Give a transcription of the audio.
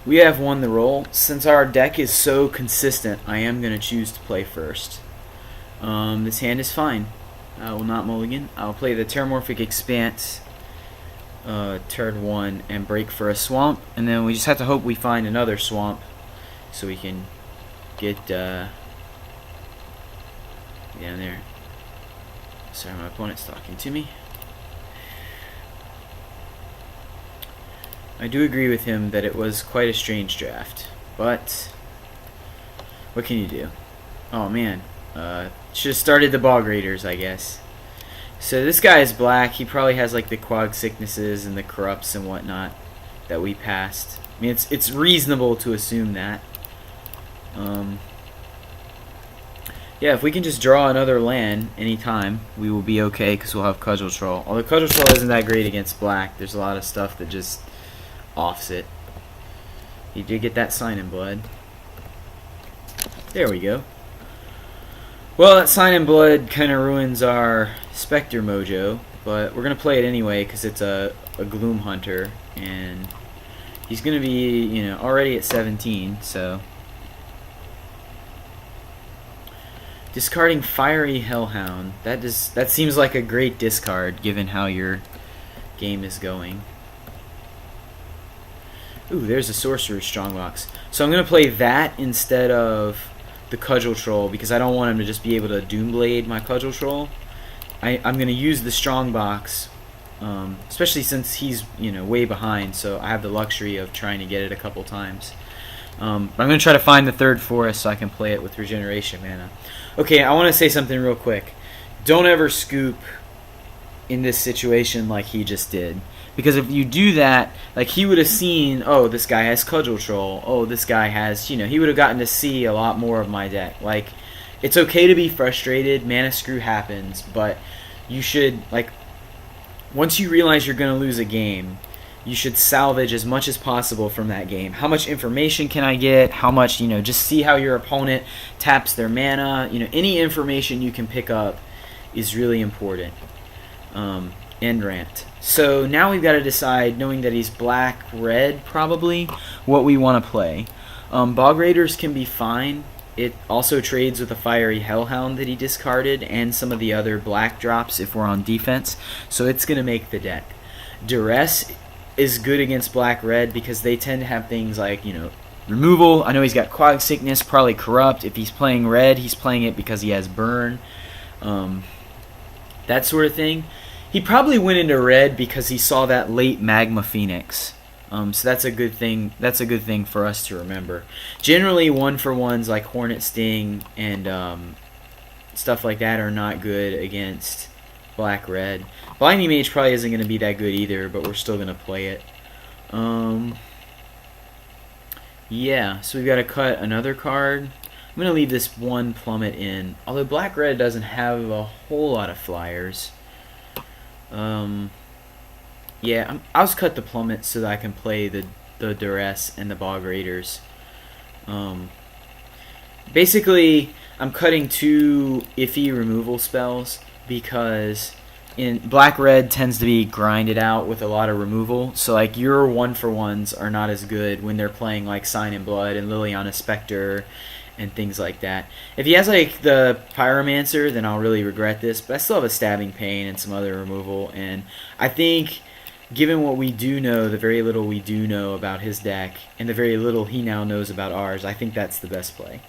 We have won the roll. Since our deck is so consistent, I am going to choose to play first. This hand is fine. I will not mulligan. I'll play the Terramorphic Expanse turn 1 and break for a swamp, and then we just have to hope we find another swamp so we can get down there. Sorry, my opponent's talking to me. I do agree with him that it was quite a strange draft, but what can you do? Oh man, should have started the Bog Raiders, I guess. So this guy is black. He probably has like the Quag Sicknesses and the Corrupts and whatnot that we passed. I mean, it's reasonable to assume that. Yeah, if we can just draw another land anytime, we will be okay because we'll have Cudgel Troll. Although Cudgel Troll isn't that great against black. There's a lot of stuff that just offs it. He did get that Sign in Blood. There we go. Well, that Sign in Blood kind of ruins our Spectre mojo, but we're going to play it anyway because it's a Gloom Hunter, and he's going to be, you know, already at 17, so... Discarding Fiery Hellhound. That seems like a great discard given how your game is going. Ooh, there's a Sorcerer's Strongbox. So I'm going to play that instead of the Cudgel Troll because I don't want him to just be able to Doomblade my Cudgel Troll. I'm going to use the Strongbox, especially since he's, you know, way behind, so I have the luxury of trying to get it a couple times. But I'm going to try to find the third forest so I can play it with Regeneration Mana. Okay, I want to say something real quick. Don't ever scoop in this situation like he just did. Because if you do that, like he would have seen, oh, this guy has Cudgel Troll. Oh, this guy has, you know, he would have gotten to see a lot more of my deck. Like, it's okay to be frustrated. Mana screw happens. But you should, like, once you realize you're going to lose a game, you should salvage as much as possible from that game. How much information can I get? How much, you know, just see how your opponent taps their mana. You know, any information you can pick up is really important. End rant. So now we've got to decide, knowing that he's black-red probably, what we want to play. Bog Raiders can be fine. It also trades with a Fiery Hellhound that he discarded and some of the other black drops if we're on defense. So it's going to make the deck. Duress is good against black-red because they tend to have things like, you know, removal. I know he's got Quag Sickness, probably Corrupt. If he's playing red, he's playing it because he has Burn. That sort of thing. He probably went into red because he saw that late Magma Phoenix. So that's a good thing. That's a good thing for us to remember. Generally, 1-for-1s like Hornet Sting and stuff like that are not good against black-red. Blinding Mage probably isn't going to be that good either, but we're still going to play it. Yeah, so we've got to cut another card. I'm going to leave this one Plummet in. Although black-red doesn't have a whole lot of flyers. Yeah, I'll just cut the Plummet so that I can play the Duress and the Bog Raiders. Basically, I'm cutting two iffy removal spells because in black-red tends to be grinded out with a lot of removal. So like your 1-for-1s are not as good when they're playing like Sign in Blood and Liliana Spectre and things like that. If he has like the Pyromancer, then I'll really regret this, but I still have a Stabbing Pain and some other removal, and I think given what we do know, the very little we do know about his deck, and the very little he now knows about ours, I think that's the best play.